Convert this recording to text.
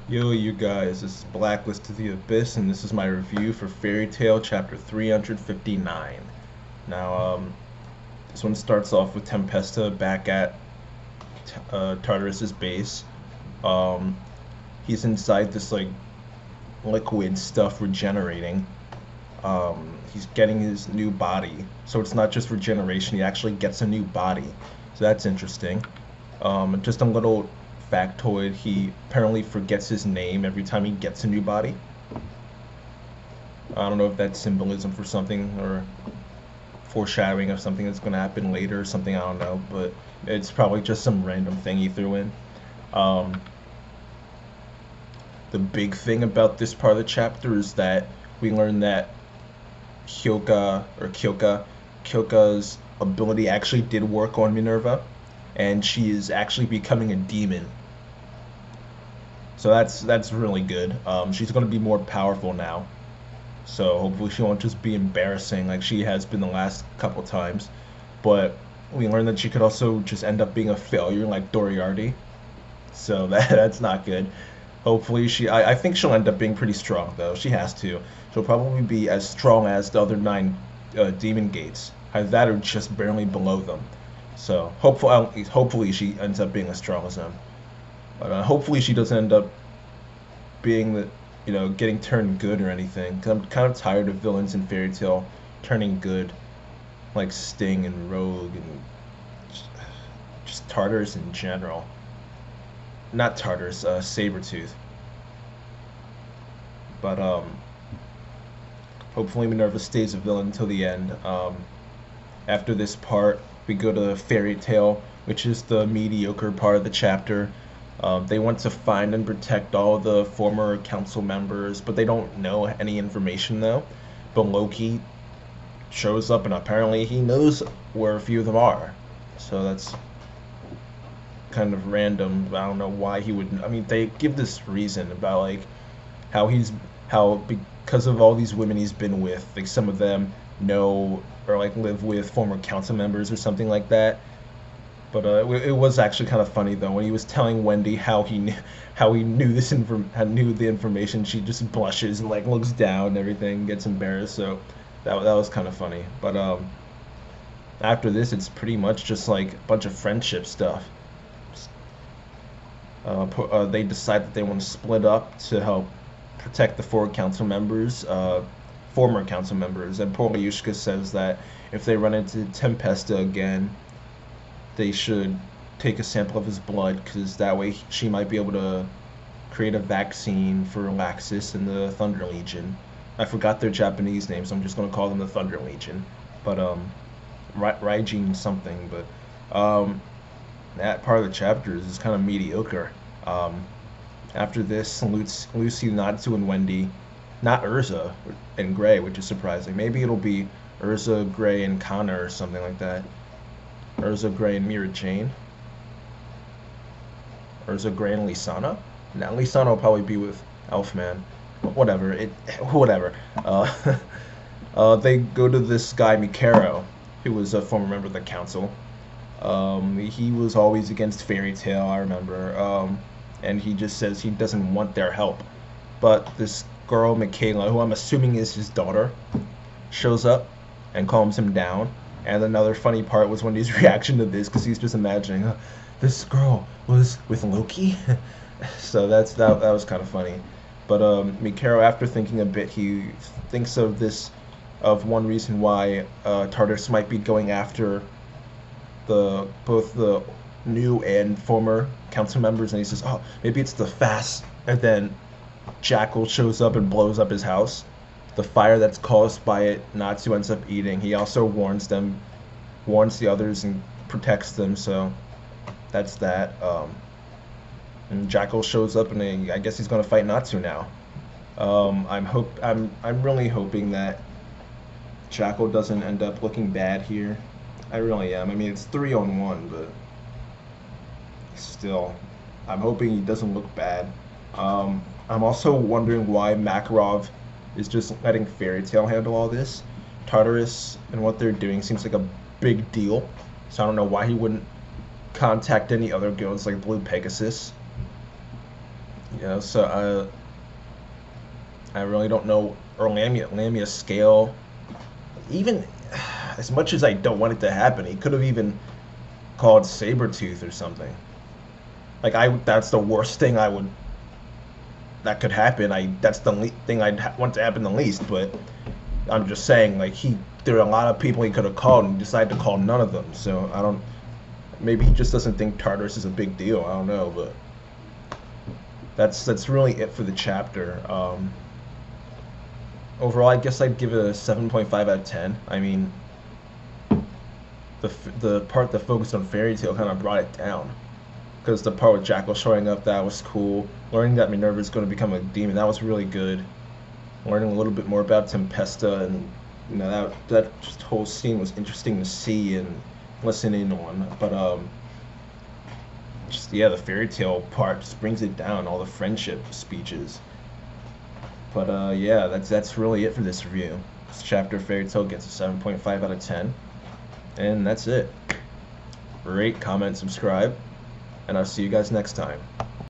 Yo, you guys, this is Blacklist to the Abyss, and this is my review for Fairy Tail Chapter 359. Now, this one starts off with Tempesta back at Tartarus's base. Um, he's inside this, like, liquid stuff regenerating. He's getting his new body, so it's not just regeneration, he actually gets a new body. So that's interesting. Just a little factoid, he apparently forgets his name every time he gets a new body. I don't know if that's symbolism for something or foreshadowing of something that's going to happen later or something, I don't know, but it's probably just some random thing he threw in. Um, the big thing about this part of the chapter is that we learn that Kyoka's ability actually did work on Minerva, and she is actually becoming a demon. So that's really good. She's going to be more powerful now. So hopefully she won't just be embarrassing like she has been the last couple times. But we learned that she could also just end up being a failure like Doriarty. So that's not good. Hopefully I think she'll end up being pretty strong though. She has to. She'll probably be as strong as the other nine demon gates. Either that or just barely below them. So hopefully she ends up being as strong as them. But hopefully she doesn't end up being the getting turned good or anything. Cause I'm kind of tired of villains in Fairy Tail turning good, like Sting and Rogue and just Tartarus in general. Not Tartarus, Sabretooth. But hopefully Minerva stays a villain until the end. After this part, we go to Fairy Tail, which is the mediocre part of the chapter. They want to find and protect all the former council members, but they don't know any information though. But Loki shows up, and apparently he knows where a few of them are. So that's kind of random. I don't know why he would. I mean, they give this reason about like how he's how because of all these women he's been with, like some of them know or like live with former council members or something like that. But it was actually kind of funny though when he was telling Wendy how he knew knew the information. She just blushes and like looks down and everything, gets embarrassed. So that was kind of funny. But after this, it's pretty much just like a bunch of friendship stuff. They decide that they want to split up to help protect the four council members, former council members. And poor Yushka says that if they run into Tempesta again, they should take a sample of his blood because that way she might be able to create a vaccine for Laxus and the Thunder Legion. I forgot their Japanese names, so I'm just gonna call them the Thunder Legion. But Raijin something. But that part of the chapter is kind of mediocre. Um, After this, Lucy, Natsu, and Wendy, not Urza and Gray, which is surprising. Maybe it'll be Urza, Gray, and Kana or something like that. Urza, Gray, and Mira Jane. Urza, Gray, and Lisana. Now Lisana will probably be with Elfman. Whatever. Whatever. They go to this guy Mikaro, who was a former member of the council. He was always against Fairy Tail, I remember. And he just says he doesn't want their help. But this girl, Michaela, who I'm assuming is his daughter, shows up and calms him down. And another funny part was Wendy's reaction to this, because he's just imagining, this girl was with Loki? So that was kind of funny. But Mikaro, after thinking a bit, he thinks of one reason why Tartarus might be going after both the new and former council members, and he says, "Oh, maybe it's the fast." And then Jackal shows up and blows up his house. The fire that's caused by it, Natsu ends up eating. He also warns the others and protects them. So that's that. And Jackal shows up, and I guess he's gonna fight Natsu now. I'm really hoping that Jackal doesn't end up looking bad here. I really am. I mean, it's 3-on-1, but still, I'm hoping he doesn't look bad. I'm also wondering why Makarov is just letting Fairy Tail handle all this. Tartarus and what they're doing seems like a big deal, so I don't know why he wouldn't contact any other guilds like Blue Pegasus. So I really don't know, or Lamia's scale. Even as much as I don't want it to happen, he could have even called Sabretooth or something. Like that's the worst thing that could happen. That's the thing I'd want to happen the least. But I'm just saying, like there are a lot of people he could have called and decided to call none of them. So I don't. Maybe he just doesn't think Tartarus is a big deal. I don't know, but that's really it for the chapter. Overall, I guess I'd give it a 7.5 out of 10. I mean, the part that focused on Fairy Tail kind of brought it down. Because the part with Jackal showing up, that was cool. Learning that Minerva is going to become a demon, that was really good. Learning a little bit more about Tempesta, and that just whole scene was interesting to see and listen in on. But just yeah, the Fairy Tail part just brings it down. All the friendship speeches. But yeah, that's really it for this review. This chapter Fairy Tail gets a 7.5 out of 10, and that's it. Rate, comment, subscribe, and I'll see you guys next time.